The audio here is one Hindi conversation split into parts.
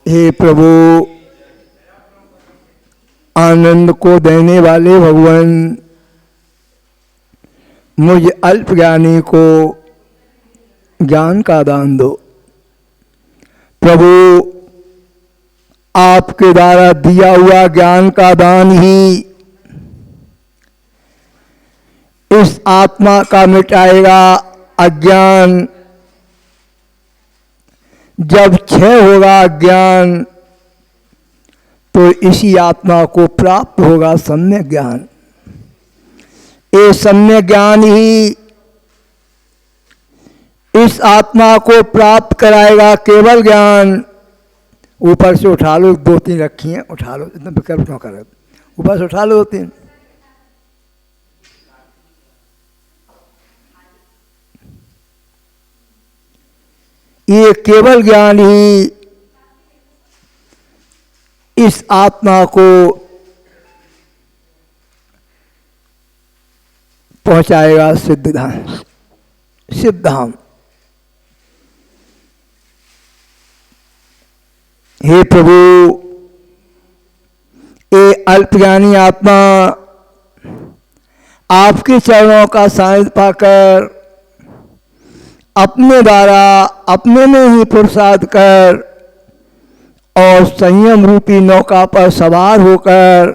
हे प्रभु, आनंद को देने वाले भगवान, मुझ अल्प ज्ञानी को ज्ञान का दान दो। प्रभु, आपके द्वारा दिया हुआ ज्ञान का दान ही इस आत्मा का मिटाएगा अज्ञान। जब क्षय होगा अज्ञान तो इसी आत्मा को प्राप्त होगा सम्यक ज्ञान। ये सम्यक ज्ञान ही इस आत्मा को प्राप्त कराएगा केवल ज्ञान। ऊपर से उठा लो, 2-3 रखी हैं, उठा लो, इतना विकल्प क्यों कर, ऊपर से उठा लो 2-3। ये केवल ज्ञान ही इस आत्मा को पहुंचाएगा सिद्धधाम, सिद्धाम। हे प्रभु, ये अल्पज्ञानी आत्मा आपके चरणों का सानिध्य पाकर अपने द्वारा अपने में ही पुरुषार्थ कर और संयम रूपी नौका पर सवार होकर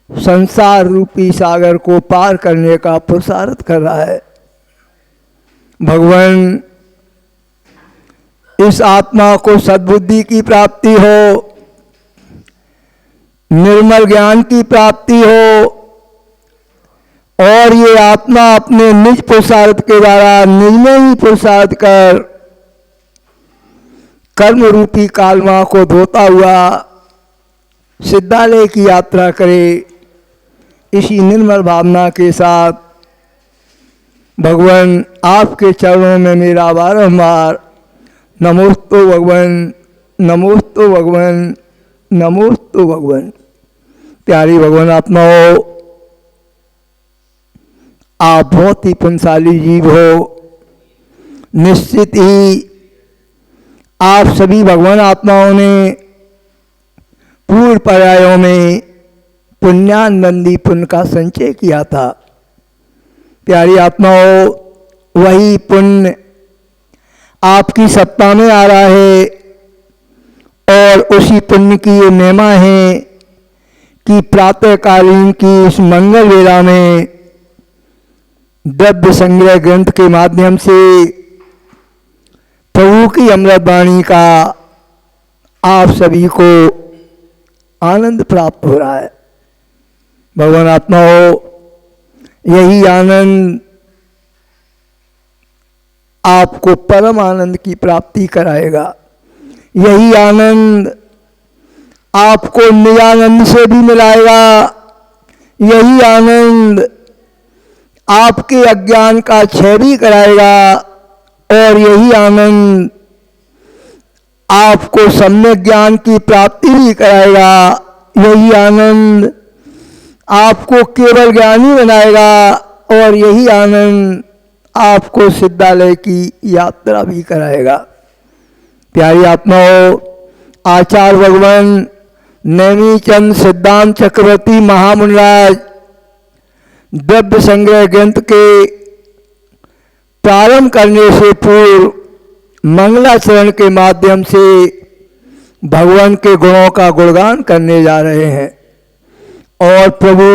संसार रूपी सागर को पार करने का पुरुषार्थ कर रहा है। भगवान, इस आत्मा को सद्बुद्धि की प्राप्ति हो, निर्मल ज्ञान की प्राप्ति हो और ये आत्मा अपने निज पुरुषार्थ के द्वारा निज में ही पुरुषार्थ कर कर्म रूपी कालमा को धोता हुआ सिद्धालय की यात्रा करे। इसी निर्मल भावना के साथ भगवान, आपके चरणों में मेरा बारंबार नमोस्तु भगवान, नमोस्तु भगवान, नमोस्तु भगवान। प्यारी भगवान आत्माओं, आप बहुत ही पुण्यशाली जीव हो। निश्चित ही आप सभी भगवान आत्माओं ने पूर्व पर्यायों में पुण्यानंदी पुण्य का संचय किया था। प्यारी आत्माओं, वही पुण्य आपकी सत्ता में आ रहा है और उसी पुण्य की ये महिमा है कि प्रातःकालीन की इस मंगल वेला में द्रव्य संग्रह ग्रंथ के माध्यम से प्रभु की अमृत वाणी का आप सभी को आनंद प्राप्त हो रहा है। भगवान आत्माओं, यही आनंद आपको परम आनंद की प्राप्ति कराएगा। यही आनंद आपको निजानंद से भी मिलाएगा। यही आनंद आपके अज्ञान का क्षय भी कराएगा और यही आनंद आपको सम्यक ज्ञान की प्राप्ति भी कराएगा। यही आनंद आपको केवल ज्ञानी बनाएगा और यही आनंद आपको सिद्धालय की यात्रा भी कराएगा। प्यारी आत्माओं, आचार्य भगवान नैमीचंद सिद्धांत चक्रवर्ती महामुनिराज द्रव्य संग्रह ग्रंथ के प्रारंभ करने से पूर्व मंगलाचरण के माध्यम से भगवान के गुणों का गुणगान करने जा रहे हैं। और प्रभु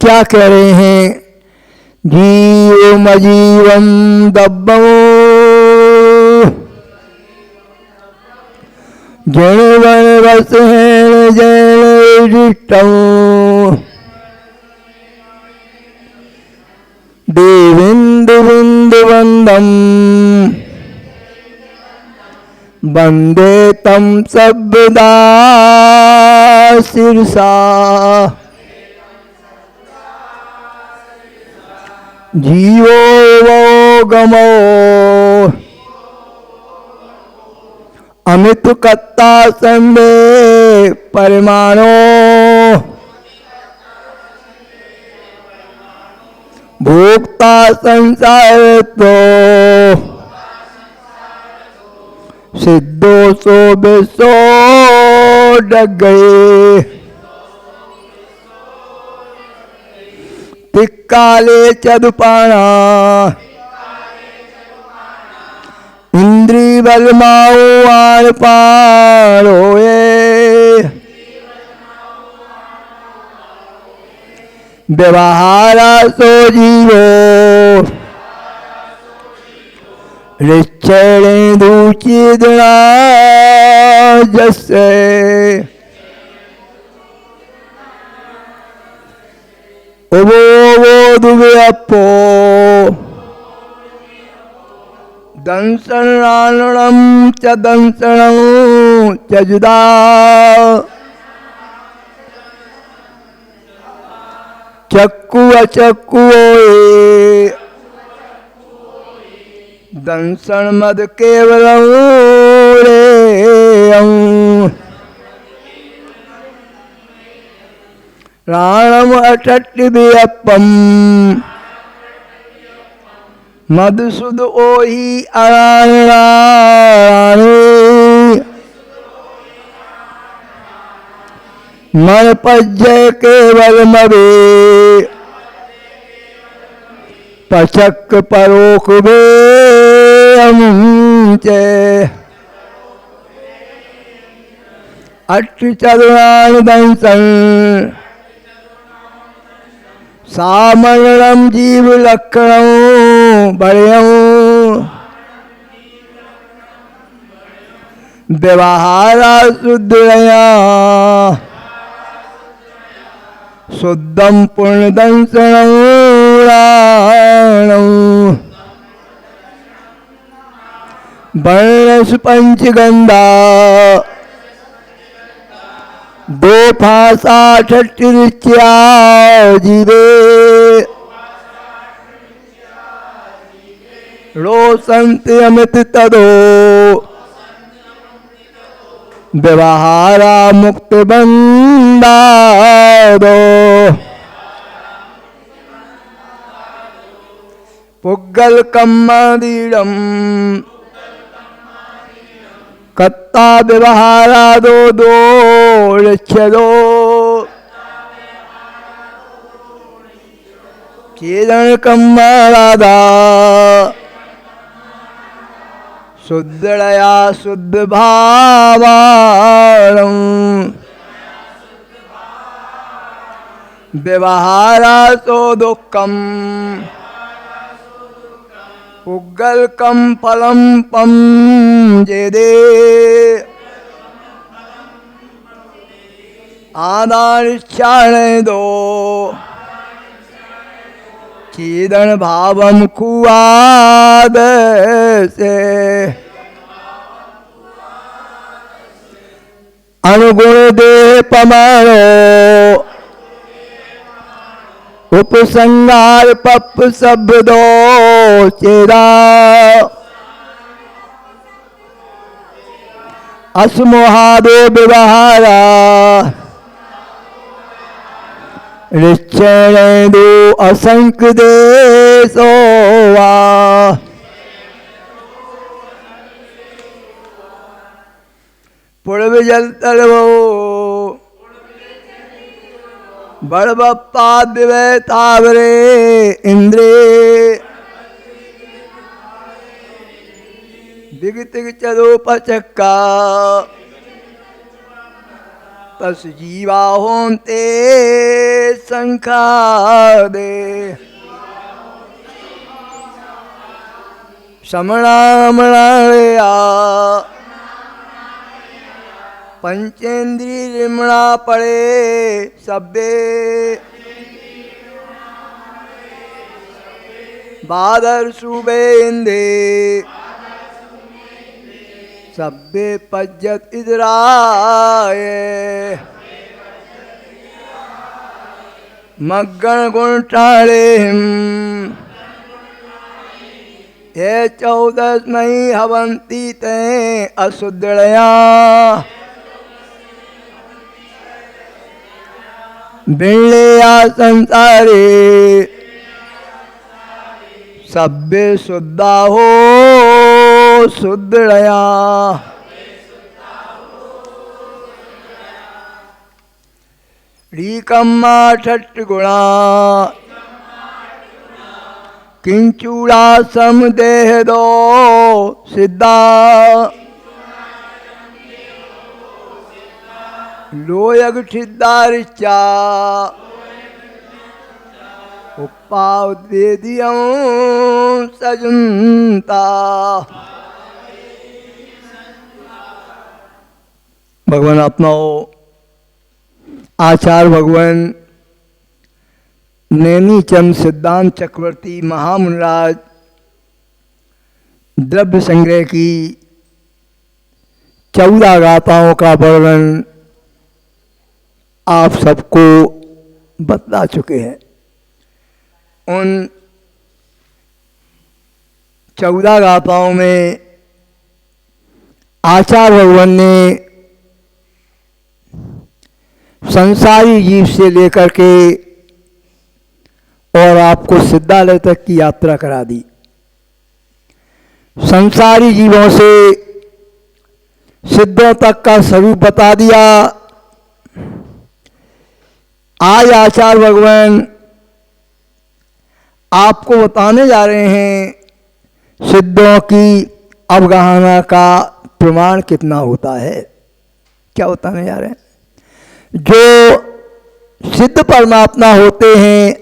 क्या कह रहे हैं? जीवमजीवं दब्बं जणवरवसेन जयदृष्टं देवेन्दुबिन्दुवन्दं वन्दे तं सर्वदा शिरसा जीवो वो गमो अमित कत्ता संदे परिमाणो भोक्ता संसार तो सिद्धो सो बेसो डग गए, तिक्काले चदुपाणा, इंद्री बल माओ आण पाणोए, व्यवहारा सो जीवो, ऋक्षणे दूची दुना जसे, उबो वो दुबे अपो, दंसन रानणम च दंसणम च जुदा, चक्कु अचक्कु ओए, दंसन मद केवलम रे, राणम अटट्टि बियप्पम, मधुसूद ओहि अराणी, मन पज्जय केवल मवे, पचक परोख बे अमुचे, अट्ठ चरुणान दंसन, सामरणम जीव लक्षणम बड़यम, व्यवहारा शुद्धया, शुद्धम पूर्ण दंसनम राणम, वर्णस पंचगंधा, दो फासा ठट्टिरिच्या जीवे, रोसंति अमित तदो, व्यवहारा मुक्त बंदा दो, पुग्गल कम्मादीडम, कत्ता व्यवहारा दो ऋच्छदो, चेदन कम्मारादा, शुद्धया शुद्ध भावाणम, व्यवहारा सो दुःखम, पुग्गलकम फलम पम जेदे, आदानिच्छाने दो, चीदन भावम खुआद से, अनुगुण दे पमारो, उपसंगार पप सब दो चेरा, असमोहादो व्यवहारा, ऋक्षण दो असंक दे सोवा, पूर्व जल तलवो, बड़बप्पा दिवे तावरे इंद्रे, दिगतिग चलो पचक्का, तस जीवा होंते संखा दे, समणामणाया, पंचेंद्री रिमणा पड़े सब्बे, बादर सुबे इंदे, सब्बे पज्जत इदराए, मग्गण गुण टाले हिम, ये 14 नहीं हवंती ते अशुद्धया, बिल्लिया संसारे, सभ्य शुद्धा हो शुद्धया, रीकम्मा षट् गुणा किंचूड़ा समदेह दो सिद्धा लोयग सिद्धारिचा उपाउद्वेदियं सजंता। भगवान आत्माओं, आचार्य भगवान नैनीचंद सिद्धांत चक्रवर्ती महामुनिराज द्रव्य संग्रह की 14 गाथाओं का वर्णन आप सबको बतला चुके हैं। उन 14 गाथाओं में आचार्य भगवान ने संसारी जीव से लेकर के और आपको सिद्धालय तक की यात्रा करा दी। संसारी जीवों से सिद्धों तक का स्वरूप बता दिया। आज आचार्य भगवान आपको बताने जा रहे हैं सिद्धों की अवगाहना का प्रमाण कितना होता है। क्या बताने जा रहे हैं? जो सिद्ध परमात्मा होते हैं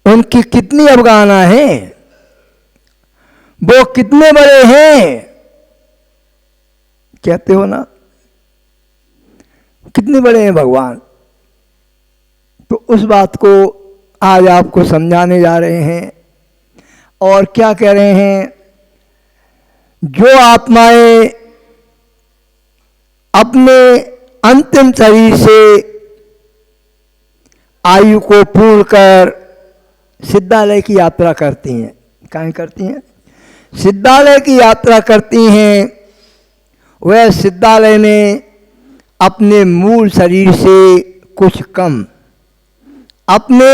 उनकी कितनी अवगाहना है, वो कितने बड़े हैं, कहते हो ना, कितने बड़े हैं भगवान। तो उस बात को आज आपको समझाने जा रहे हैं। और क्या कह रहे हैं? जो आत्माएं अपने अंतिम शरीर से आयु को पूर्ण कर सिद्धालय की यात्रा करती हैं। कहाँ करती हैं? सिद्धालय की यात्रा करती हैं। वह सिद्धालय में अपने मूल शरीर से कुछ कम, अपने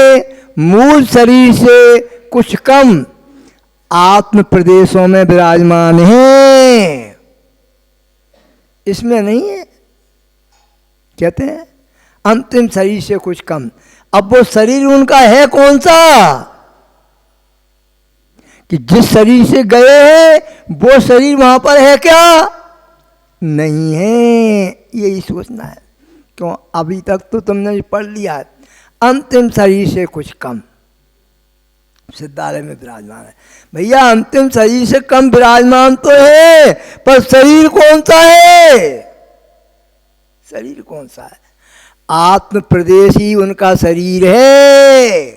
मूल शरीर से कुछ कम आत्म प्रदेशों में विराजमान हैं। इसमें नहीं है, कहते हैं अंतिम शरीर से कुछ कम। अब वो शरीर उनका है कौन सा कि जिस शरीर से गए हैं वो शरीर वहां पर है क्या? नहीं है। यही सोचना है। क्यों? अभी तक तो तुमने पढ़ लिया है, अंतिम शरीर से कुछ कम सिद्धालय में विराजमान है। भैया अंतिम शरीर से कम विराजमान तो है, पर शरीर कौन सा है? शरीर कौन सा है? आत्म प्रदेश ही उनका शरीर है।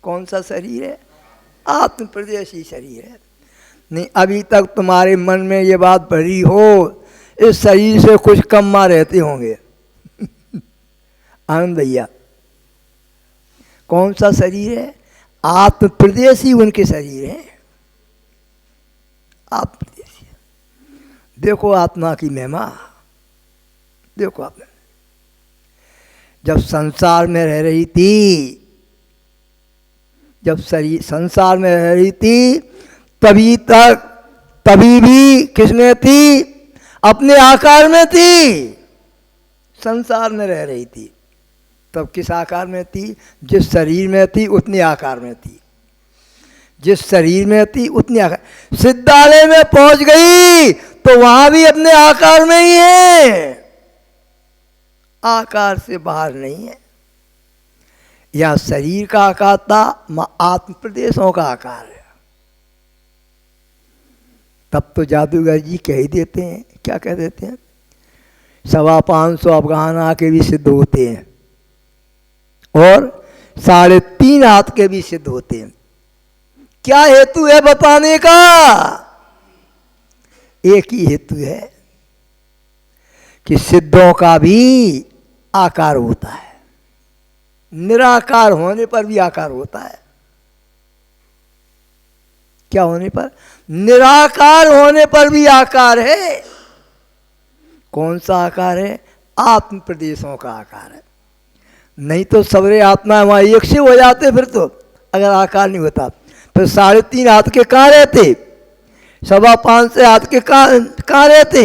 कौन सा शरीर है? आत्म प्रदेश ही शरीर है। नहीं, अभी तक तुम्हारे मन में ये बात भरी हो इस शरीर से कुछ कम मां रहते होंगे। आनंद भैया, कौन सा शरीर है? आत्म प्रदेश ही उनके शरीर है। आत्म प्रदेश। देखो आत्मा की महिमा, देखो आपने जब संसार में रह रही थी, जब शरीर संसार में रह रही थी तभी भी किसमें थी? अपने आकार में थी। संसार में रह रही थी तब किस आकार में थी? जिस शरीर में थी उतने आकार में थी। जिस शरीर में थी उतने आकार। सिद्धालय में पहुंच गई तो वहां भी अपने आकार में ही है, आकार से बाहर नहीं है। यह शरीर का आकार था, आत्म प्रदेशों का आकार है। तब तो जादूगर जी कह ही देते हैं, क्या कह देते हैं? 550 अवगाहना के भी सिद्ध होते हैं और 3.5 हाथ के भी सिद्ध होते हैं। क्या हेतु है बताने का? एक ही हेतु है कि सिद्धों का भी आकार होता है, निराकार होने पर भी आकार होता है। क्या होने पर? निराकार होने पर भी आकार है। कौन सा आकार है? आत्म प्रदेशों का आकार है। नहीं तो सबरे आत्मा वहां एक से हो जाते फिर तो, अगर आकार नहीं होता फिर 3.5 हाथ के कहाँ रहते? 5.25 हाथ के कहाँ रहते?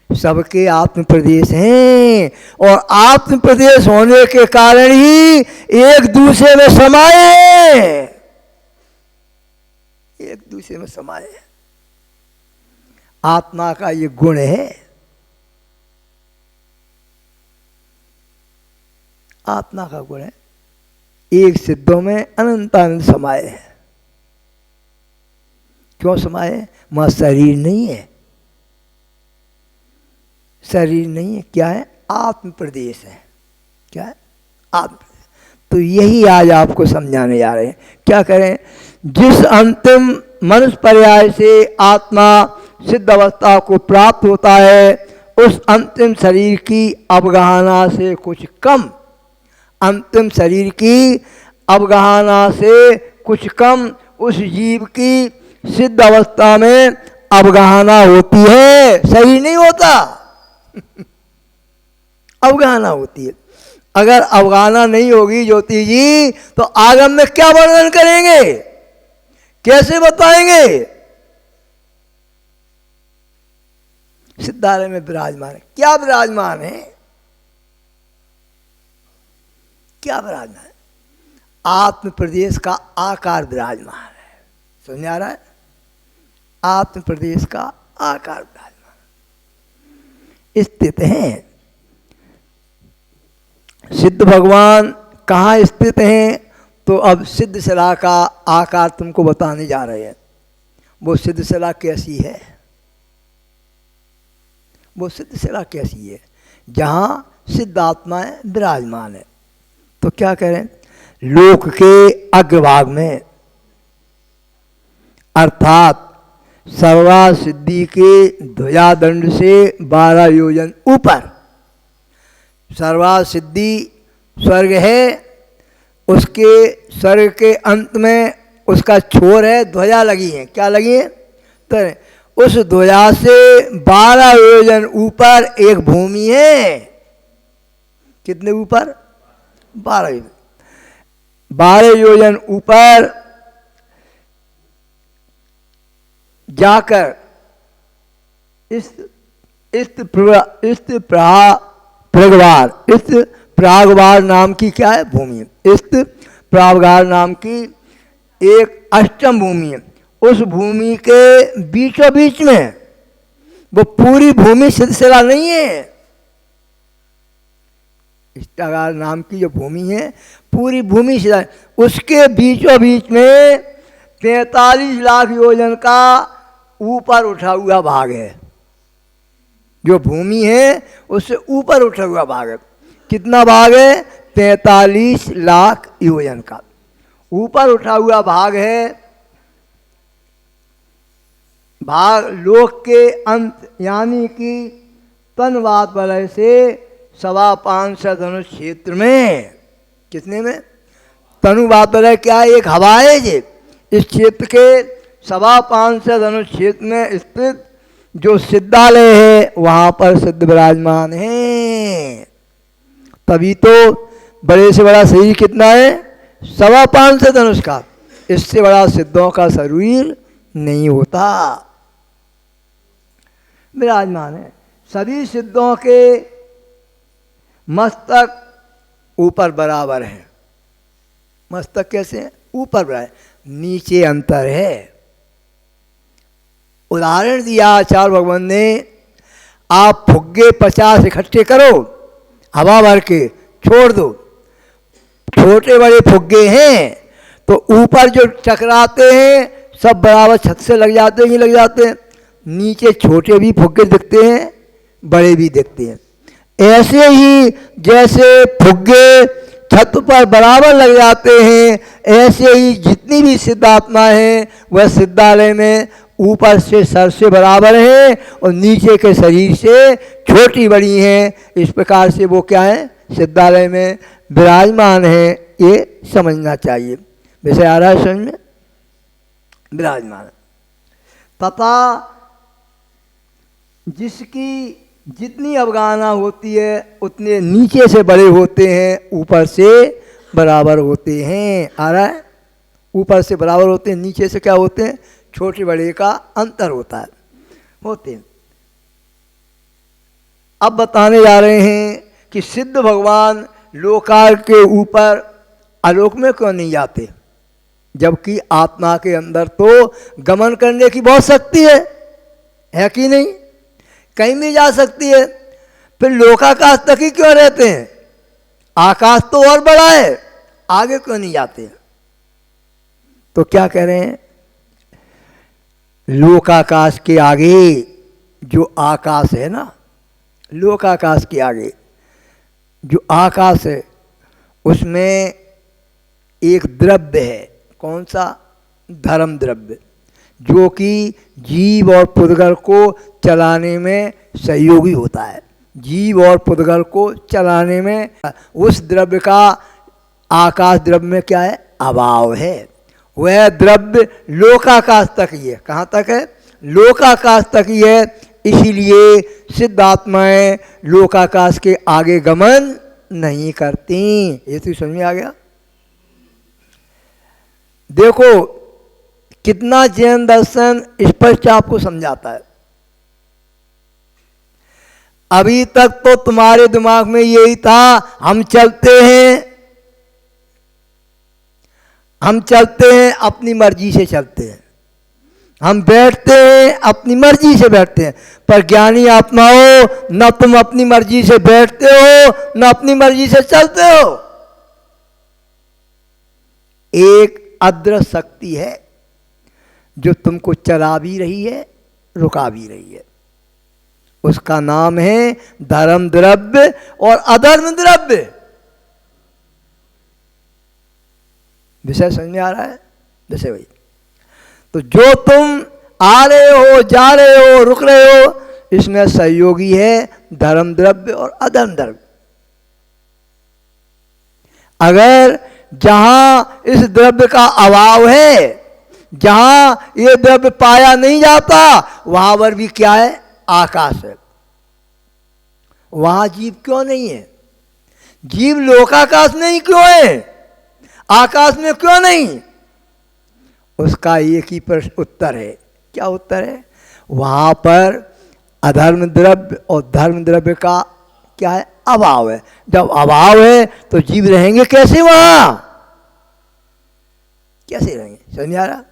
सबके आत्म प्रदेश हैं और आत्म प्रदेश होने के कारण ही एक दूसरे में समाये, एक दूसरे में समाये। आत्मा का ये गुण है, आत्मा का गुण है। एक सिद्धों में अनंत आनंद समाये है। क्यों समाये? वहां शरीर नहीं है, शरीर नहीं है, क्या है? आत्म प्रदेश है। क्या है? आत्म प्रदेश। तो यही आज आपको समझाने जा रहे हैं। क्या करें? जिस अंतिम मनुष्य पर्याय से आत्मा सिद्ध अवस्था को प्राप्त होता है, उस अंतिम शरीर की अवगाहना से कुछ कम, अंतिम शरीर की अवगाहना से कुछ कम उस जीव की सिद्ध अवस्था में अवगाहना होती है, शरीर नहीं होता। अवगाहना होती है। अगर अवगाहना नहीं होगी ज्योति जी, तो आगम में क्या वर्णन करेंगे, कैसे बताएंगे? सिद्धालय में विराजमान है। क्या विराजमान है? क्या विराजमान है? आत्म प्रदेश का आकार विराजमान है। समझ आ रहा है? आत्म प्रदेश का आकार विराजमान स्थित है। सिद्ध भगवान कहाँ स्थित हैं? तो अब सिद्ध शिला का आकार तुमको बताने जा रहे हैं। वो सिद्ध शिला कैसी है? वो सिद्ध शिला कैसी है? जहाँ सिद्ध आत्माएं विराजमान है। तो क्या करें? लोक के अग्रभाग में, अर्थात सर्वा सिद्धि के ध्वजादंड से 12 योजन ऊपर, सर्वा सिद्धि स्वर्ग है, उसके स्वर्ग के अंत में उसका छोर है, ध्वजा लगी है। क्या लगी है? तो उस ध्वजा से 12 योजन ऊपर एक भूमि है। कितने ऊपर? 12 योजन। 12 योजन ऊपर जाकर प्रागवार नाम की क्या है? भूमि है। प्रागवार नाम की एक अष्टम भूमि है। उस भूमि के बीचों बीच में, वो पूरी भूमि सिलसिला नहीं है। इष्टागार नाम की जो भूमि है, पूरी भूमि सिलसिला, उसके बीचों बीच में 43 लाख योजन का ऊपर उठा हुआ भाग है। जो भूमि है उससे ऊपर उठा हुआ भाग है। कितना भाग है? 43 लाख योजन का ऊपर उठा हुआ भाग है। भाग लोक के अंत यानी कि तनवात वलय से 5.25 धनुष क्षेत्र में। कितने में? तनुवात वलय क्या है? एक हवा है जी। इस क्षेत्र के 5.25 धनुष क्षेत्र में स्थित जो सिद्धालय है, वहाँ पर सिद्ध विराजमान है। तभी तो बड़े से बड़ा शरीर कितना है? 5.25 धनुष का। इससे बड़ा सिद्धों का शरीर नहीं होता। विराजमान है। सभी सिद्धों के मस्तक ऊपर बराबर है। मस्तक कैसे है? ऊपर बराबर, नीचे अंतर है। उदाहरण दिया आचार्य भगवान ने, आप फुग्गे 50 इकट्ठे करो, हवा भर के छोड़ दो। छोटे बड़े फुग्गे हैं तो ऊपर जो टकराते हैं सब बराबर छत से लग जाते हैं, नहीं लग जाते हैं। नीचे छोटे भी फुग्गे दिखते हैं, बड़े भी दिखते हैं। ऐसे ही जैसे फुग्गे छत पर बराबर लग जाते हैं, ऐसे ही जितनी भी सिद्धात्मा हैं वह सिद्धालय में ऊपर से सर से बराबर हैं और नीचे के शरीर से छोटी बड़ी हैं। इस प्रकार से वो क्या है? सिद्धालय में विराजमान है। ये समझना चाहिए। वैसे आ रहा है समझ में? विराजमान तथा जिसकी जितनी अवगाहना होती है उतने नीचे से बड़े होते हैं, ऊपर से बराबर होते हैं। आ रहा है? ऊपर से बराबर होते हैं, नीचे से क्या होते हैं? छोटे बड़े का अंतर होता है, होते हैं। अब बताने जा रहे हैं कि सिद्ध भगवान लोकार्क के ऊपर आलोक में क्यों नहीं जाते, जबकि आत्मा के अंदर तो गमन करने की बहुत शक्ति है कि नहीं, कहीं भी जा सकती है। फिर लोकाकाश तक ही क्यों रहते हैं, आकाश तो और बड़ा है, आगे क्यों नहीं जाते। तो क्या कह रहे हैं, लोकाकाश के आगे जो आकाश है ना, लोकाकाश के आगे जो आकाश है उसमें एक द्रव्य है, कौन सा, धर्म द्रव्य, जो कि जीव और पुद्गल को चलाने में सहयोगी होता है। जीव और पुद्गल को चलाने में उस द्रव्य का आकाश द्रव्य में क्या है, अभाव है। वह द्रव्य लोकाकाश तक ही है। कहाँ तक है, लोकाकाश तक ही है। इसीलिए सिद्धात्माएं लोकाकाश के आगे गमन नहीं करती। ये तो समझ में आ गया। देखो कितना जैन दर्शन स्पष्ट आपको समझाता है। अभी तक तो तुम्हारे दिमाग में यही था, हम चलते हैं अपनी मर्जी से चलते हैं, हम बैठते हैं अपनी मर्जी से बैठते हैं। पर ज्ञानी आत्माओं, न तुम अपनी मर्जी से बैठते हो न अपनी मर्जी से चलते हो। एक अदृश्य शक्ति है जो तुमको चला भी रही है, रुका भी रही है। उसका नाम है धर्म द्रव्य और अधर्म द्रव्य। विषय समझ में आ रहा है, विषय वही। तो जो तुम आ रहे हो, जा रहे हो, रुक रहे हो, इसमें सहयोगी है धर्म द्रव्य और अधर्म द्रव्य। अगर जहां इस द्रव्य का अभाव है, जहां ये द्रव्य पाया नहीं जाता, वहां पर भी क्या है, आकाश है। वहां जीव क्यों नहीं है, जीव लोकाकाश में ही क्यों है, आकाश में क्यों नहीं। उसका एक ही प्रश्न उत्तर है। क्या उत्तर है, वहां पर अधर्म द्रव्य और धर्म द्रव्य का क्या है, अभाव है। जब अभाव है तो जीव रहेंगे कैसे वहां, कैसे रहेंगे, समझ आ रहा।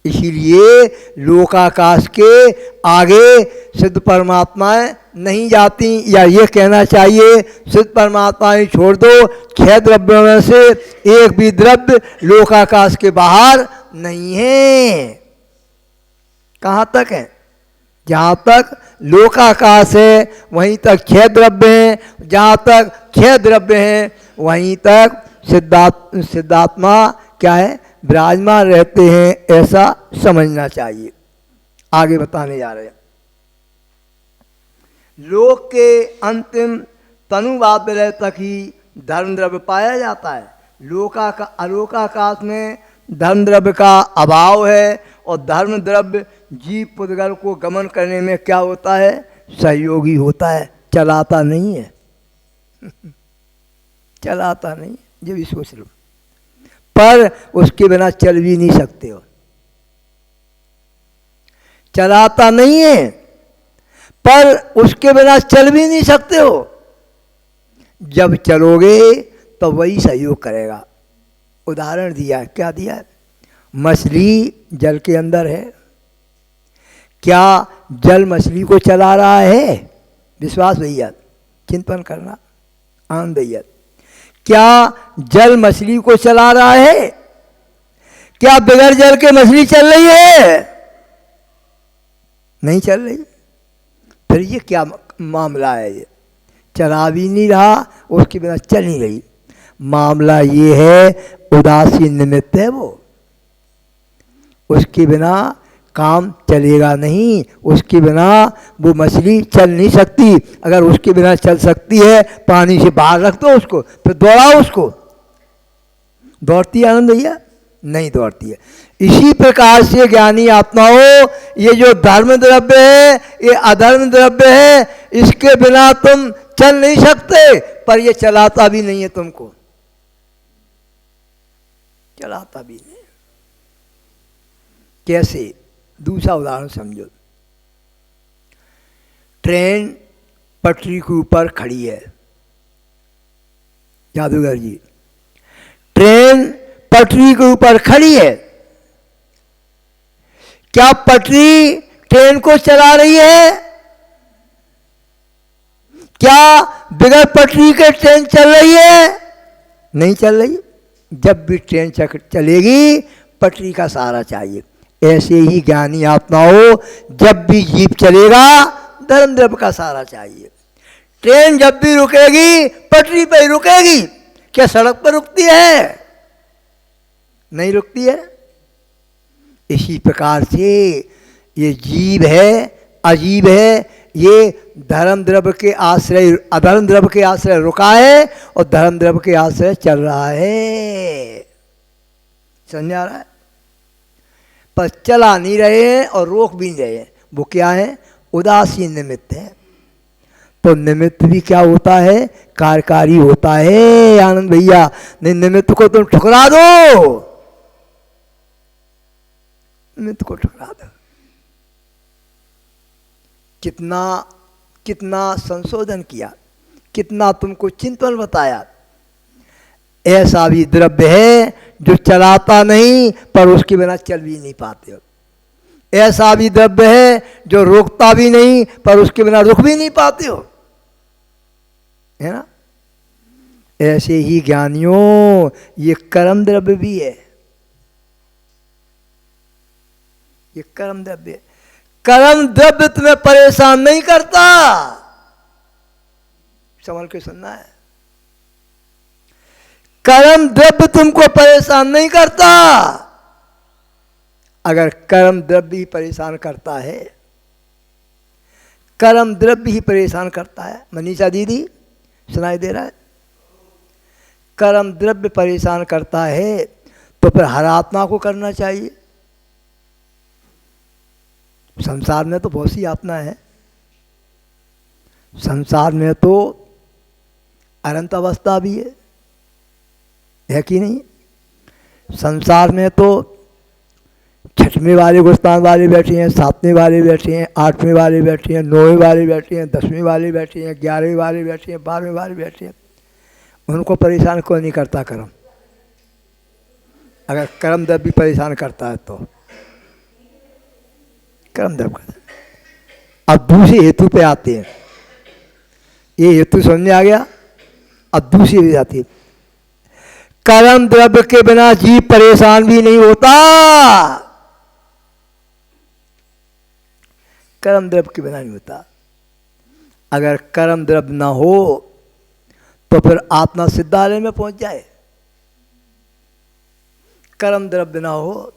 इसीलिए लोकाकाश के आगे सिद्ध परमात्माएं नहीं जाती, या ये कहना चाहिए सिद्ध परमात्माएं छोड़ दो, 6 द्रव्यों में से एक भी द्रव्य लोकाकाश के बाहर नहीं है। कहाँ तक है, जहाँ तक लोकाकाश है वहीं तक 6 द्रव्य हैं, जहाँ तक 6 द्रव्य हैं वहीं तक सिद्धात्मा क्या है, विराजमान रहते हैं। ऐसा समझना चाहिए। आगे बताने जा रहे हैं। लोक के अंतिम तनुवाद विलय तक ही धर्म द्रव्य पाया जाता है। अलोकाकाश में धर्म द्रव्य का अभाव है, और धर्म द्रव्य जीव पुद्गल को गमन करने में क्या होता है, सहयोगी होता है, चलाता नहीं है। चलाता नहीं, ये भी सोच लो। पर उसके बिना चल भी नहीं सकते हो। चलाता नहीं है पर उसके बिना चल भी नहीं सकते हो। जब चलोगे तो वही सहयोग करेगा। उदाहरण दिया है, क्या दिया है, मछली जल के अंदर है, क्या जल मछली को चला रहा है, विश्वास भैया, चिंतन करना, आनंद भैया, क्या जल मछली को चला रहा है, क्या बगैर जल के मछली चल रही है, नहीं चल रही। फिर ये क्या मामला है, ये चला भी नहीं रहा, उसके बिना चल नहीं रही। मामला ये है उदासीन निमित्त है, वो उसके बिना काम चलेगा नहीं, उसके बिना वो मछली चल नहीं सकती। अगर उसके बिना चल सकती है, पानी से बाहर रख दो उसको, फिर दौड़ाओ उसको, दौड़ती है आनंद भैया, नहीं दौड़ती है। इसी प्रकार से ज्ञानी आत्माओं, ये जो धर्म द्रव्य है, ये अधर्म द्रव्य है, इसके बिना तुम चल नहीं सकते, पर ये चलाता भी नहीं है तुमको, चलाता भी नहीं। कैसे, दूसरा उदाहरण समझो। ट्रेन पटरी के ऊपर खड़ी है। जादूगर जी, ट्रेन पटरी के ऊपर खड़ी है। क्या पटरी ट्रेन को चला रही है? क्या बिगर पटरी के ट्रेन चल रही है? नहीं चल रही। जब भी ट्रेन चलेगी पटरी का सहारा चाहिए। ऐसे ही ज्ञानी आत्माओं, जब भी जीप चलेगा धर्म द्रव्य का सहारा चाहिए। ट्रेन जब भी रुकेगी पटरी पर ही रुकेगी। क्या सड़क पर रुकती है? नहीं रुकती है। इसी प्रकार से ये जीव है, अजीब है, ये धर्म द्रव्य के आश्रय, अधर्म द्रव्य के आश्रय रुका है और धर्म द्रव्य के आश्रय चल रहा है। समझ आ रहा है? पर चला नहीं रहे हैं और रोक भी नहीं रहे हैं। वो क्या है? उदासीन निमित्त है। तो निमित्त भी क्या होता है? कार्यकारी होता है आनंद भैया। नहीं, निमित्त को तुम ठुकरा दो, निमित्त को ठुकरा दो। कितना कितना संशोधन किया, कितना तुमको चिंतन बताया। ऐसा भी द्रव्य है जो चलाता नहीं पर उसके बिना चल भी नहीं पाते हो। ऐसा भी द्रव्य है जो रोकता भी नहीं पर उसके बिना रुक भी नहीं पाते हो, है ना? ऐसे ही ज्ञानियों ये कर्म द्रव्य भी है। ये कर्म द्रव्य है। कर्म द्रव्य तुम्हें परेशान नहीं करता। समझ के सुनना है। कर्म द्रव्य तुमको परेशान नहीं करता। अगर कर्म द्रव्य ही परेशान करता है, कर्म द्रव्य ही परेशान करता है। मनीषा दीदी सुनाई दे रहा है? कर्म द्रव्य परेशान करता है तो फिर हर आत्मा को करना चाहिए। संसार में तो बहुत सी आत्मा है। संसार में तो अनंत अवस्था भी है कि नहीं? संसार में तो छठवें वाले गुस्तान वाले बैठे हैं, सातवें वाले बैठे हैं, आठवें वाले बैठे हैं, नौवें वाले बैठे हैं, 10वें वाले बैठे हैं, 11वें वाले बैठे हैं, 12वें वाले बैठे हैं। उनको परेशान कोई नहीं करता कर्म। अगर कर्म द्रव्य भी परेशान करता है तो कर्म द्रव्य करता। अब दूसरे हेतु पे आते हैं। ये हेतु समझ आ गया। अब दूसरी भी आती है। कर्म द्रव्य के बिना जीव परेशान भी नहीं होता। कर्म द्रव्य के बिना नहीं होता। अगर कर्म द्रव्य ना हो तो फिर आत्मा सिद्धालय में पहुंच जाए। कर्म द्रव्य ना हो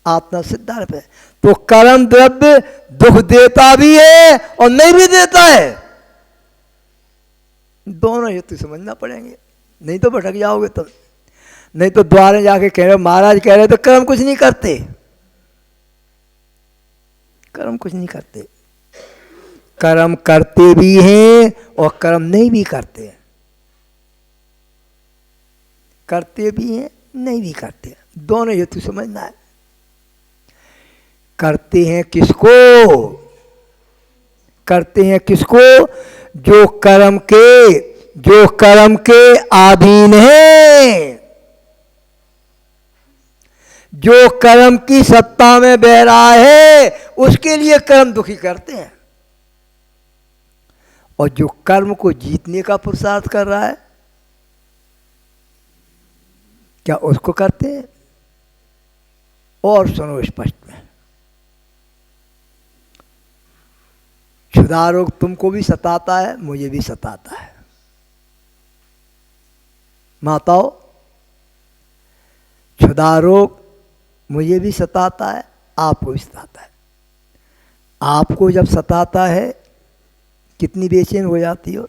आत्मा सिद्धालय पे। तो कर्म द्रव्य दुख देता भी है और नहीं भी देता है। दोनों हेतु समझना पड़ेंगे, नहीं तो भटक जाओगे तुम। नहीं तो द्वारे जाके कह रहे महाराज कह रहे तो कर्म कुछ नहीं करते। कर्म कुछ नहीं करते। कर्म करते भी हैं और कर्म नहीं भी करते हैं। करते भी हैं, नहीं भी करते। दोनों हेतु समझना है। करते हैं किसको? करते हैं किसको? जो कर्म के अधीन है, जो कर्म की सत्ता में बह रहा है, उसके लिए कर्म दुखी करते हैं। और जो कर्म को जीतने का पुरुषार्थ कर रहा है, क्या उसको करते हैं? और सुनो स्पष्ट में, क्षुधा रोग तुमको भी सताता है, मुझे भी सताता है। माताओं, क्षुधा रोग मुझे भी सताता है, आपको भी सताता है। आपको जब सताता है कितनी बेचैन हो जाती हो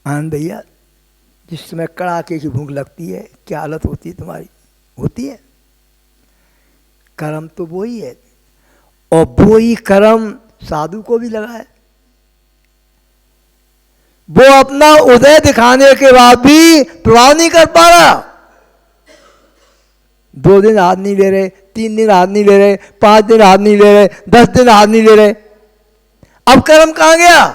आनंद भैया। जिस समय कड़ाके की भूख लगती है क्या हालत होती है तुम्हारी? होती है। कर्म तो वो ही है और वो ही कर्म साधु को भी लगा है। वो अपना उदय दिखाने के बाद भी प्रभाव नहीं कर पा रहा। 2 दिन हाथ नहीं ले रहे, 3 दिन हाथ नहीं ले रहे, 5 दिन हाथ नहीं ले रहे, 10 दिन हाथ नहीं ले रहे। अब कर्म कहाँ गया?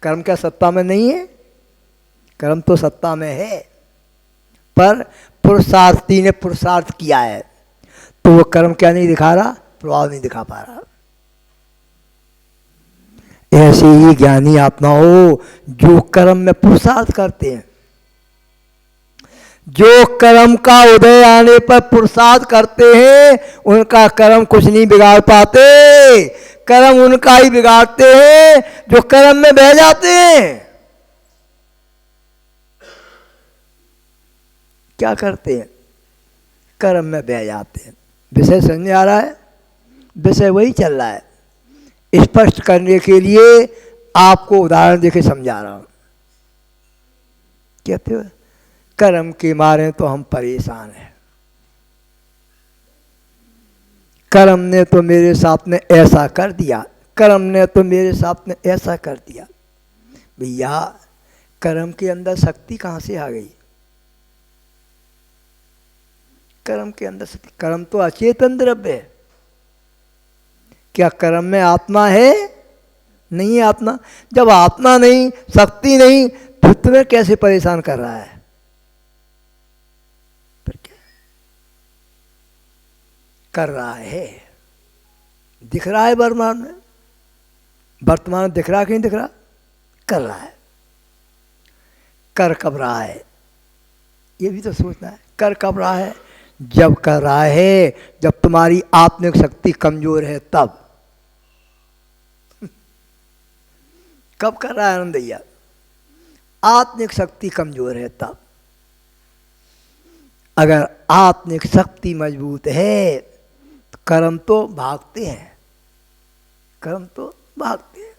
कर्म क्या सत्ता में नहीं है? कर्म तो सत्ता में है, पर पुरुषार्थी ने पुरुषार्थ किया है तो वो कर्म क्या नहीं दिखा रहा? प्रभाव नहीं दिखा पा रहा। ऐसे ही ज्ञानी आत्मा हो जो कर्म में पुरुषार्थ करते हैं, जो कर्म का उदय आने पर पुरुषार्थ करते हैं, उनका कर्म कुछ नहीं बिगाड़ पाते। कर्म उनका ही बिगाड़ते हैं जो कर्म में बह जाते हैं। क्या करते हैं? कर्म में बह जाते हैं। विषय समझ आ रहा है? विषय वही चल रहा है। स्पष्ट करने के लिए आपको उदाहरण देके समझा रहा हूं। कहते हो कर्म के मारे तो हम परेशान हैं, कर्म ने तो मेरे साथ में ऐसा कर दिया, कर्म ने तो मेरे साथ में ऐसा कर दिया। भैया कर्म के अंदर शक्ति कहाँ से आ गई? कर्म के अंदर शक्ति, कर्म तो अचेतन द्रव्य है। क्या कर्म में आत्मा है? नहीं है आत्मा। जब आत्मा नहीं, शक्ति नहीं, तो तुम्हें कैसे परेशान कर रहा है? पर क्या कर रहा है? दिख रहा है वर्तमान में? वर्तमान में दिख रहा कि नहीं दिख रहा? कर रहा है। कर कब रहा है ये भी तो सोचना है। कर कब रहा है? जब कर रहा है जब तुम्हारी आत्मिक शक्ति कमजोर है, तब। कब कर रहा है आनंद भैया? आत्मिक शक्ति कमजोर है तब। अगर आत्मिक शक्ति मजबूत है तो कर्म तो भागते हैं, कर्म तो भागते हैं।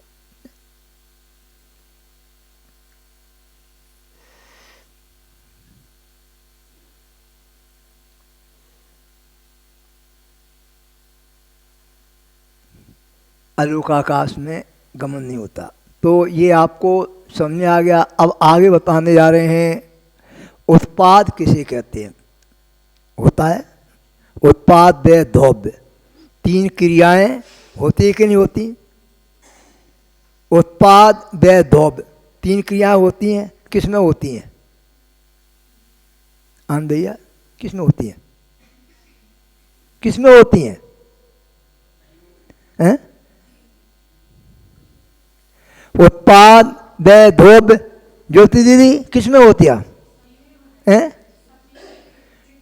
आलोक आकाश में गमन नहीं होता। तो ये आपको समझ में आ गया। अब आगे बताने जा रहे हैं उत्पाद किसे कहते हैं। होता है उत्पाद व द्रव्य, तीन क्रियाएं होती है कि नहीं होती? उत्पाद व द्रव्य तीन क्रियाएं होती हैं। किस में होती हैं? आनंद भैया किस में होती हैं? किस में होती हैं? हैं? उत्पाद व द्रव्य ज्योति दीदी किस में होती है?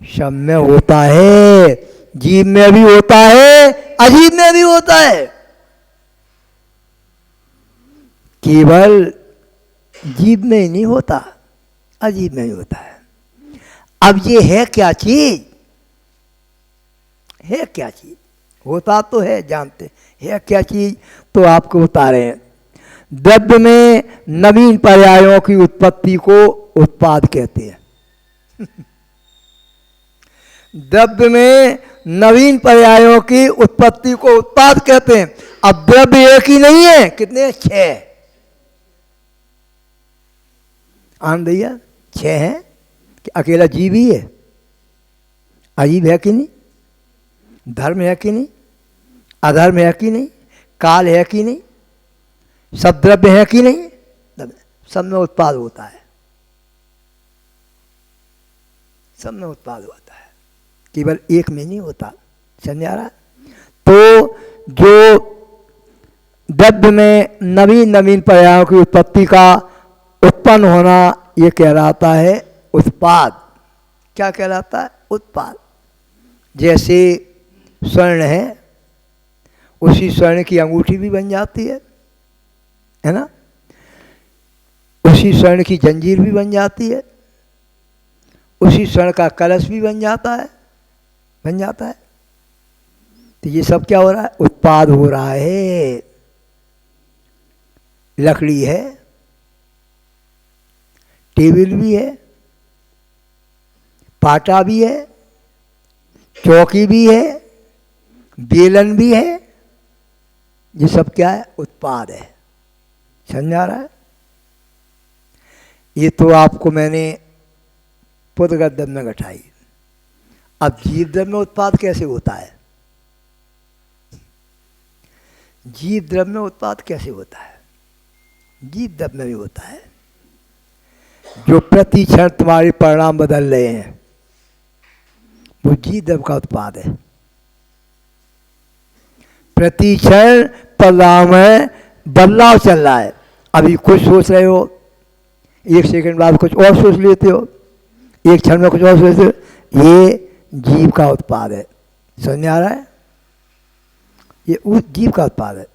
सब में होता है। जीव में भी होता है, अजीब में भी होता है। केवल जीव में ही नहीं होता, अजीब में ही होता है। अब ये है क्या चीज? है क्या चीज? होता तो है, जानते है क्या चीज? तो आपको बता रहे हैं। द्रव्य में नवीन पर्यायों की उत्पत्ति को उत्पाद कहते हैं। द्रव्य में नवीन पर्यायों की उत्पत्ति को उत्पाद कहते हैं। अब द्रव्य एक ही नहीं है, कितने? 6। आनंद भैया 6 हैं कि अकेला जीव ही है? अजीब है कि नहीं? धर्म है कि नहीं? अधर्म है कि नहीं? काल है कि नहीं? सब द्रव्य है कि नहीं? सब में उत्पाद होता है, सब में उत्पाद होता है, केवल एक में नहीं होता। समझ आ रहा? तो जो द्रव्य में नवीन नवीन पर्यायों की उत्पत्ति का उत्पन्न होना, ये कहलाता है उत्पाद। क्या कहलाता है? उत्पाद। जैसे स्वर्ण है, उसी स्वर्ण की अंगूठी भी बन जाती है ना? उसी स्वर्ण की जंजीर भी बन जाती है, उसी स्वर्ण का कलश भी बन जाता है, बन जाता है। तो ये सब क्या हो रहा है? उत्पाद हो रहा है। लकड़ी है, टेबल भी है, पाटा भी है, चौकी भी है, बेलन भी है। ये सब क्या है? उत्पाद है। समझ आ रहा है? ये तो आपको मैंने पुद्गत में घटाई। अब जीव द्रव्य में उत्पाद कैसे होता है? जीव द्रव्य में उत्पाद कैसे होता है? जीव द्रव्य में भी होता है। जो प्रति क्षण तुम्हारे परिणाम बदल रहे हैं वो जीव द्रव्य का उत्पाद है। प्रति क्षण परिणाम में बदलाव चल रहा है। अभी कुछ सोच रहे हो, एक सेकंड बाद कुछ और सोच लेते हो, एक क्षण में कुछ और सोचते हो। ये जीव का उत्पाद है। समझ में आ रहा है? ये उस जीव का उत्पाद है।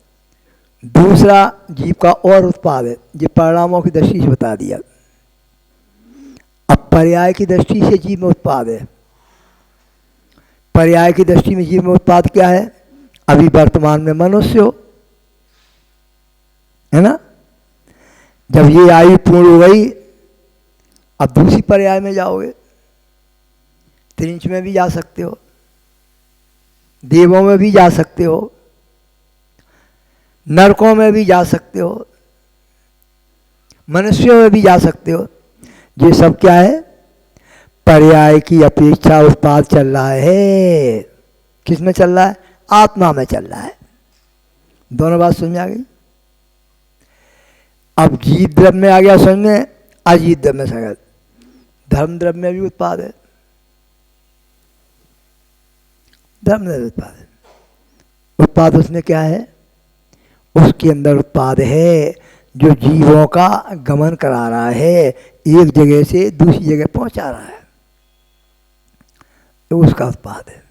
दूसरा जीव का और उत्पाद है, ये परिणामों की दृष्टि से बता दिया। अब पर्याय की दृष्टि से जीव में उत्पाद है। पर्याय की दृष्टि में जीव में उत्पाद क्या है? अभी वर्तमान में मनुष्य हो, है ना? जब ये आयु पूर्ण हो गई, अब दूसरी पर्याय में जाओगे। त्रिंच में भी जा सकते हो, देवों में भी जा सकते हो, नरकों में भी जा सकते हो, मनुष्यों में भी जा सकते हो। ये सब क्या है? पर्याय की अपेक्षा उत्पाद चल रहा है। किस में चल रहा है? आत्मा में चल रहा है। दोनों बात समझ आ गई? अब जीव द्रव्य में आ गया समझ में, अजीव द्रव्य में समझ। धर्म द्रव्य में भी उत्पाद है। धर्म में उत्पाद है। उत्पाद उसमें क्या है? उसके अंदर उत्पाद है जो जीवों का गमन करा रहा है, एक जगह से दूसरी जगह पहुंचा रहा है, तो उसका उत्पाद है।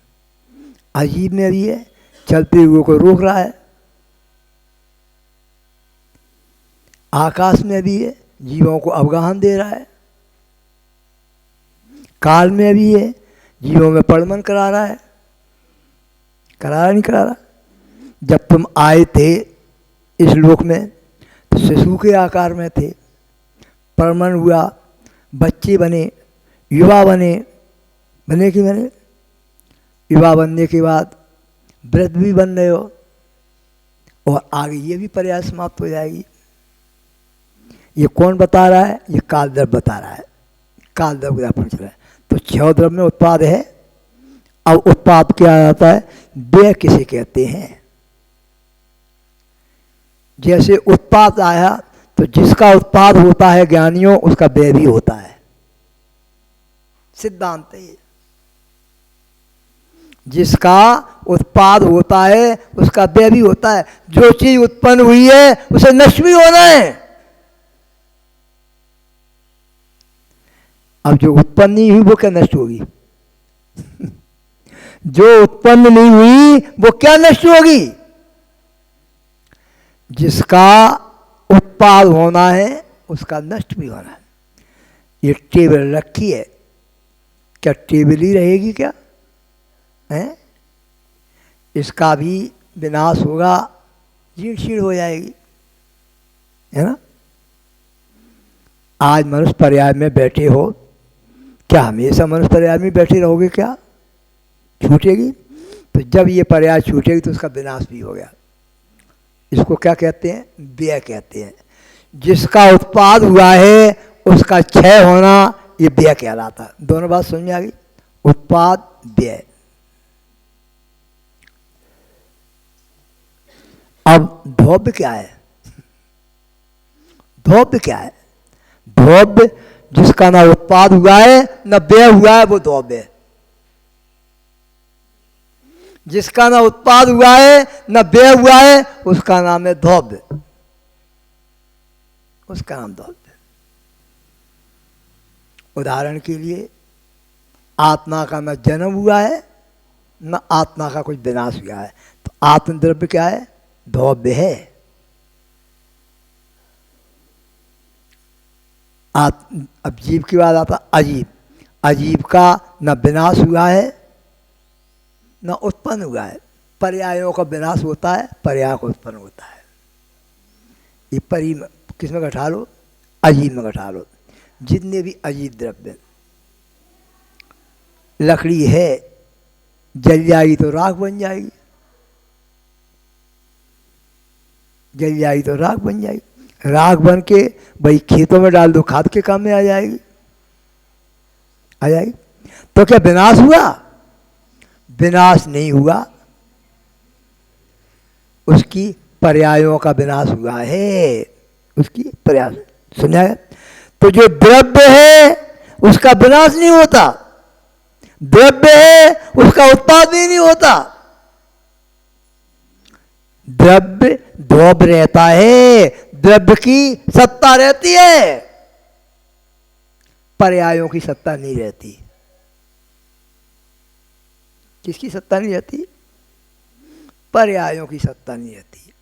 अजीब में भी है, चलते हुए को रोक रहा है। आकाश में भी है, जीवों को अवगाहन दे रहा है। काल में भी है, जीवों में परमन करा रहा है। करा रहा नहीं करा रहा? जब तुम आए थे इस लोक में तो शिशु के आकार में थे, परमन हुआ, बच्चे बने, युवा बने, बने कि बने? युवा बनने के बाद वृद्ध भी बन रहे हो, और आगे ये भी पर्याय समाप्त हो जाएगी। ये कौन बता रहा है? ये काल द्रव्य बता रहा है। काल द्रव्य पहुँच रहा है। तो छह द्रव्य में उत्पाद है। अब उत्पाद क्या आता है? व्यय किसे कहते हैं? जैसे उत्पाद आया तो जिसका उत्पाद होता है ज्ञानियों, उसका व्यय भी होता है। सिद्धांत है। जिसका उत्पाद होता है उसका व्यय भी होता है। जो चीज उत्पन्न हुई है उसे नष्ट भी होना है। अब जो उत्पन्न नहीं हुई वो क्या नष्ट होगी? जो उत्पन्न नहीं हुई वो क्या नष्ट होगी? जिसका उत्पाद होना है उसका नष्ट भी होना है। ये टेबल रखी है, क्या टेबल ही रहेगी क्या? है? इसका भी विनाश होगा, जीर्ण शीर्ण हो जाएगी, है ना? आज मनुष्य पर्याय में बैठे हो, क्या हमेशा मनुष्य पर्याय में बैठे रहोगे? क्या छूटेगी? तो जब ये पर्याय छूटेगी तो उसका विनाश भी हो गया। इसको क्या कहते हैं? व्यय कहते हैं। जिसका उत्पाद हुआ है उसका क्षय होना, ये व्यय कहलाता है। दोनों बात समझ में आ गई? उत्पाद, व्यय। अब धौव्य क्या है? धौव्य क्या है? धौव्य जिसका ना उत्पाद हुआ है ना व्यय हुआ है, वो धौव्य है। जिसका ना उत्पाद हुआ है ना व्यय हुआ है, उसका नाम है धौव्य। उसका नाम धौव्य। उदाहरण के लिए, आत्मा का न जन्म हुआ है न आत्मा का कुछ विनाश हुआ है, तो आत्मद्रव्य क्या है? धौव्य है। अब जीव की बात आता अजीब। अजीब का न विनाश हुआ है न उत्पन्न हुआ है। पर्यायों का विनाश होता है, पर्याय का उत्पन्न होता है। ये परी किस में घटा लो? अजीब में घटा लो। जितने भी अजीब द्रव्य, लकड़ी है, जल जाएगी तो राख बन जाएगी, जल जाएगी तो राख बन जाएगी। राख बन के भाई खेतों में डाल दो, खाद के काम में आ जाएगी, आ जाएगी। तो क्या विनाश हुआ? विनाश नहीं हुआ, उसकी पर्यायों का विनाश हुआ है, उसकी प्रयास सुना है। तो जो द्रव्य है उसका विनाश नहीं होता, द्रव्य है उसका उत्पाद भी नहीं होता। द्रव्य ध्रुव रहता है, द्रव्य की सत्ता रहती है, पर्यायों की सत्ता नहीं रहती। किसकी सत्ता नहीं रहती? पर्यायों की सत्ता नहीं रहती।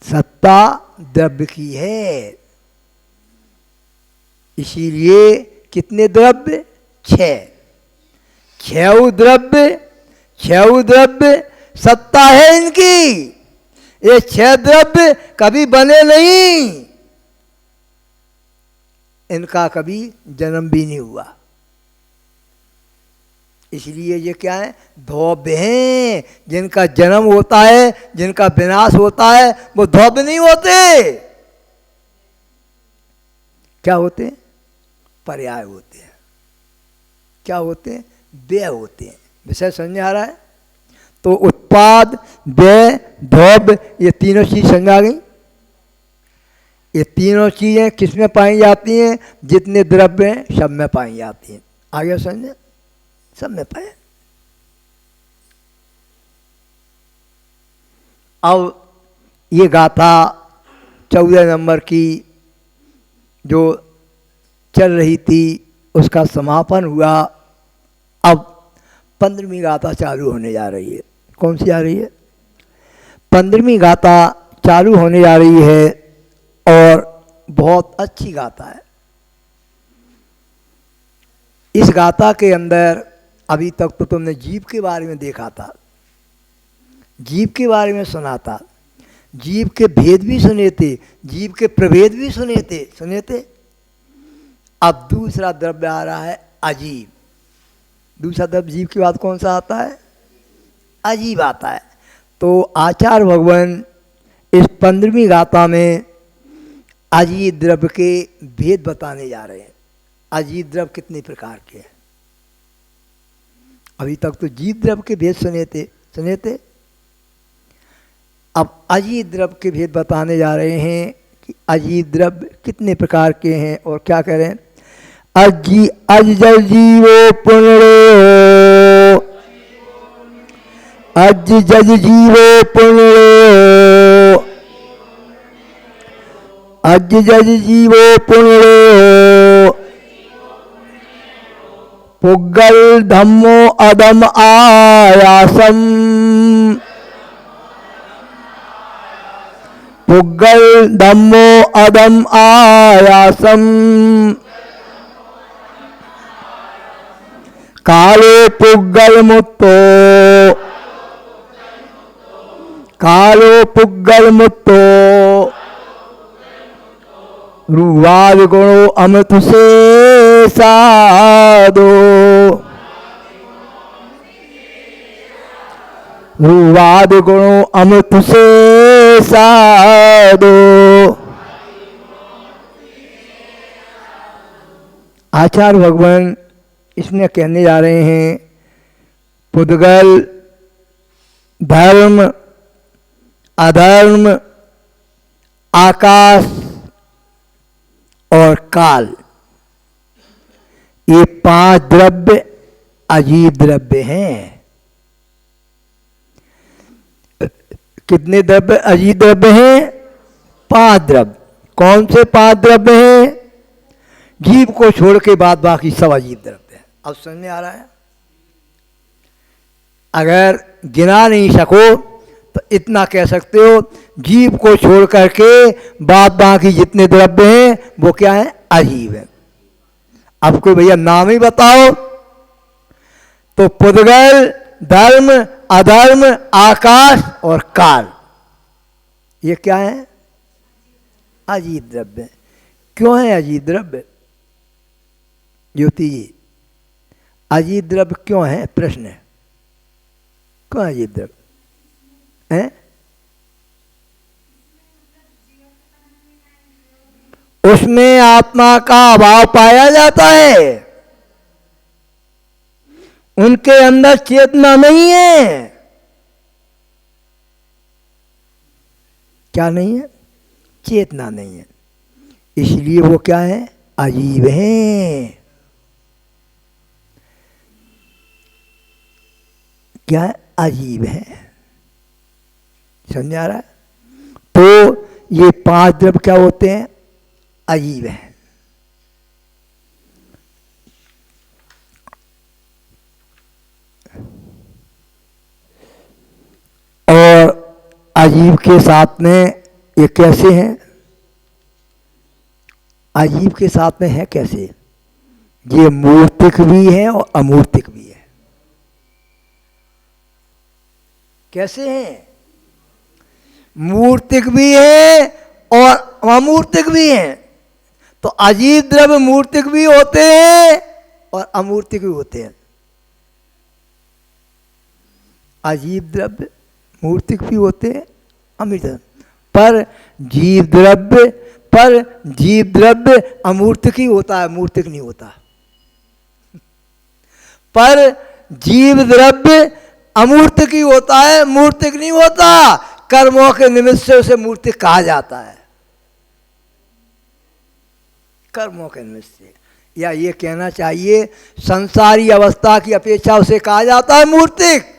सत्ता द्रव्य की है। इसीलिए कितने द्रव्य? 6। 6 द्रव्य, 6 द्रव्य सत्ता है इनकी। ये 6 द्रव्य कभी बने नहीं, इनका कभी जन्म भी नहीं हुआ। इसलिए ये क्या है? ध्रुव हैं। जिनका जन्म होता है, जिनका विनाश होता है, वो ध्रुव नहीं होते। क्या होते हैं? पर्याय होते हैं। क्या होते हैं? व्यय होते हैं। विषय समझ आ रहा है? तो उत्पाद, व्यय, ध्रुव, ये तीनों चीज समझ आ गई। ये तीनों चीजें किस में पाई जाती हैं? जितने द्रव्य हैं सब में पाई जाती हैं। आगे समझे? सब में पाए। अब ये गाथा 14 नंबर की जो चल रही थी उसका समापन हुआ। अब 15वीं गाथा चालू होने जा रही है। कौन सी आ रही है? 15वीं गाथा चालू होने जा रही है और बहुत अच्छी गाथा है। इस गाथा के अंदर अभी तक तो तुमने जीव के बारे में देखा था, जीव के बारे में सुना था, जीव के भेद भी सुने थे, जीव के प्रभेद भी सुने थे। अब दूसरा द्रव्य आ रहा है अजीव। दूसरा द्रव्य जीव के बाद कौन सा आता है? अजीव आता है। तो आचार्य भगवान इस 15वीं गाथा में अजीव द्रव्य के भेद बताने जा रहे हैं। अजीव द्रव्य कितने प्रकार के हैं? अभी तक तो जीव द्रव्य के भेद सुने थे। अब अजीव द्रव्य के भेद बताने जा रहे हैं कि अजीव द्रव्य कितने प्रकार के हैं और क्या कह रहे हैं। अज जल जीवो पुनरो, अज जज जीवो पुनरो, अज जज जीवो पुनरो, पुग्गल धम्मो अदम आयासम, पुग्गल धम्मो अदम आयासम, कालो पुग्गल मुत्तो, कालो पुग्गल मुत्तो, रूवाद गुणो अमृत से साधो, रूवाद गुणो अमृत से साधो। आचार्य भगवान इसमें कहने जा रहे हैं पुद्गल, धर्म, अधर्म, आकाश और काल, ये 5 द्रव्य अजीब द्रव्य हैं। कितने द्रव्य अजीब द्रव्य हैं? 5 द्रव्य। कौन से 5 द्रव्य हैं? जीव को छोड़ के बाद बाकी सब अजीब द्रव्य हैं। अब समझ में आ रहा है? अगर गिना नहीं सको तो इतना कह सकते हो, जीव को छोड़ करके बाद बाकी जितने द्रव्य हैं वो क्या है? अजीब है। अब कोई भैया नाम ही बताओ। तो पुद्गल, धर्म, अधर्म, आकाश और काल, ये क्या है? अजीब द्रव्य। क्यों है अजीब द्रव्य? ज्योति जी, अजीब द्रव्य क्यों है? प्रश्न है। क्यों अजीब द्रव्य है? उसमें आत्मा का अभाव पाया जाता है, उनके अंदर चेतना नहीं है। क्या नहीं है? चेतना नहीं है। इसलिए वो क्या है? अजीब है। क्या है? अजीब है। समझ आ रहा है? तो ये 5 द्रव्य क्या होते हैं? अजीब है। और अजीब के साथ में ये कैसे हैं? अजीब के साथ में है कैसे? ये मूर्तिक भी है और अमूर्तिक भी है। कैसे हैं? मूर्तिक भी है और अमूर्तिक भी है। तो अजीब द्रव्य मूर्तिक भी होते हैं और अमूर्तिक भी होते हैं। अजीब द्रव्य मूर्तिक भी होते हैं, अमूर्तिक। पर जीव द्रव्य अमूर्तिक ही होता है, मूर्तिक नहीं होता। पर जीव द्रव्य अमूर्तिक ही होता है, मूर्तिक नहीं होता। कर्मों के निमित्त से उसे मूर्तिक कहा जाता है। कर्मों के निमित्त से, या ये कहना चाहिए संसारी अवस्था की अपेक्षा उसे कहा जाता है मूर्तिक।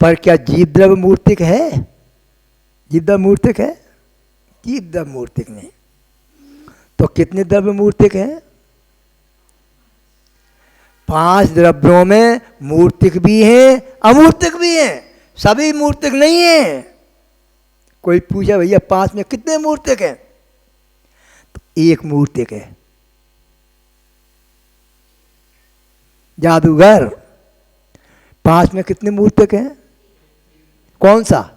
पर क्या जीव द्रव्य मूर्तिक है? जीव द्रव्य मूर्तिक है? जीव द्रव्य मूर्तिक नहीं। तो कितने द्रव्य मूर्तिक हैं? 5 द्रव्यों में मूर्तिक भी हैं, अमूर्तिक भी हैं। सभी मूर्तिक नहीं है। कोई पूछे भैया 5 में कितने मूर्तिक हैं? तो 1 मूर्तिक है, जादूगर। 5 में कितने मूर्तिक हैं? कौन सा?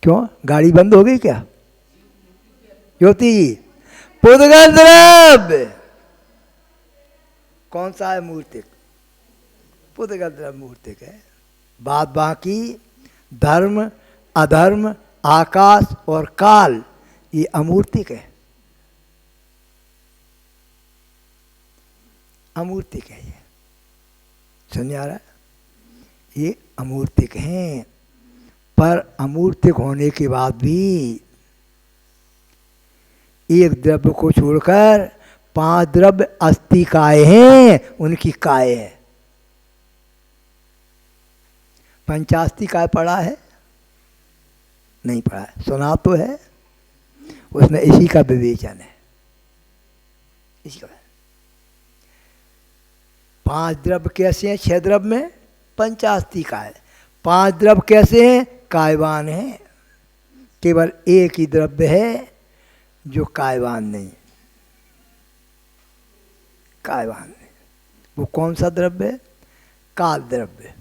क्यों गाड़ी बंद हो गई क्या? ज्योति जी, पुद्गल द्रव्य कौन सा है? मूर्तिक। पुद्गल द्रव्य मूर्तिक है। बात बाकी धर्म, अधर्म, आकाश और काल ये अमूर्तिक है। अमूर्तिक है ये। समझ आ रहा है? ये अमूर्तिक हैं। पर अमूर्तिक होने के बाद भी एक द्रव्य को छोड़कर 5 द्रव्य अस्थि काय हैं, उनकी काय है। पंचास्थि काय पढ़ा है? नहीं पढ़ा है, सुना तो है। उसमें इसी का विवेचन है। इसी का 5 द्रव्य कैसे हैं? 6 द्रव्य में पंचास्थि काय। 5 द्रव्य कैसे हैं? कायवान है। केवल एक ही द्रव्य है जो कायवान नहीं। कायवान नहीं। वो कौन सा द्रव्य है? काल द्रव्य।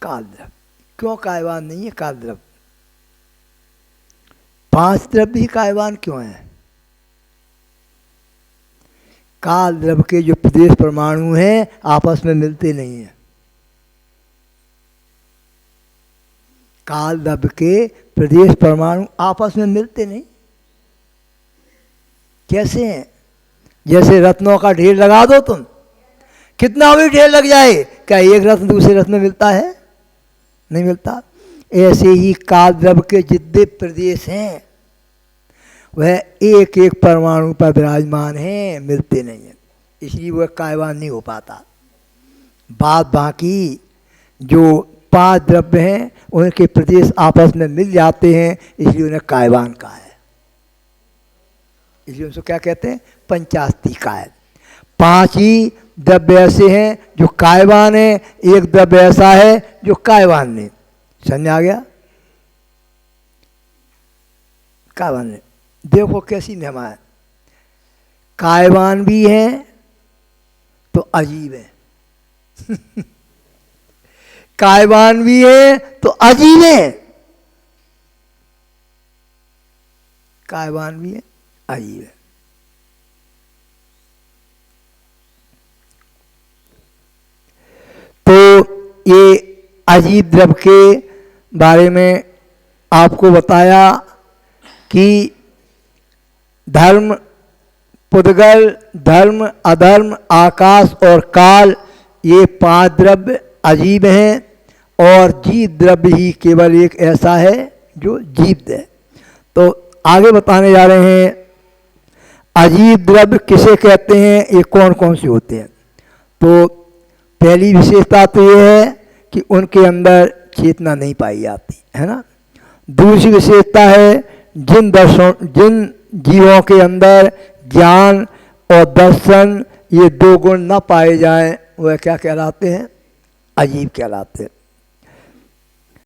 काल द्रव्य। क्यों कायवान नहीं है काल द्रव्य? 5 द्रव्य ही कायवान क्यों है? काल द्रव्य के जो प्रदेश परमाणु हैं आपस में मिलते नहीं हैं। काल द्रव्य के प्रदेश परमाणु आपस में मिलते नहीं। कैसे हैं? जैसे रत्नों का ढेर लगा दो तुम, कितना भी ढेर लग जाए, क्या एक रत्न दूसरे रत्न में मिलता है? नहीं मिलता। ऐसे ही काल द्रव्य के जितने प्रदेश हैं वह एक एक परमाणु पर विराजमान हैं, मिलते नहीं हैं। इसलिए वह कायवान नहीं हो पाता। बात बाकी जो 5 द्रव्य हैं उनके प्रदेश आपस में मिल जाते हैं, इसलिए उन्हें कायवान कहा है। इसलिए उनको क्या कहते हैं? पंचास्थि काय। 5 ही द्रव्य ऐसे हैं जो कायवान है, एक द्रव्य ऐसा है जो कायवान नहीं। समझ आ गया? कायवान नहीं। देखो कैसी महिमा है। कायवान भी है तो अजीब है। कायवान भी है तो अजीब है। कायवान भी है, अजीब है। तो ये अजीब द्रव्य के बारे में आपको बताया कि धर्म, पुद्गल, धर्म, अधर्म, आकाश और काल ये 5 द्रव्य अजीब हैं और जीव द्रव्य ही केवल एक ऐसा है जो जीव है। तो आगे बताने जा रहे हैं अजीब द्रव्य किसे कहते हैं, ये कौन कौन से होते हैं। तो पहली विशेषता तो ये है कि उनके अंदर चेतना नहीं पाई जाती है ना। दूसरी विशेषता है जिन जीवों के अंदर ज्ञान और दर्शन ये 2 गुण न पाए जाएं वह क्या कहलाते हैं, अजीब कहलाते हैं।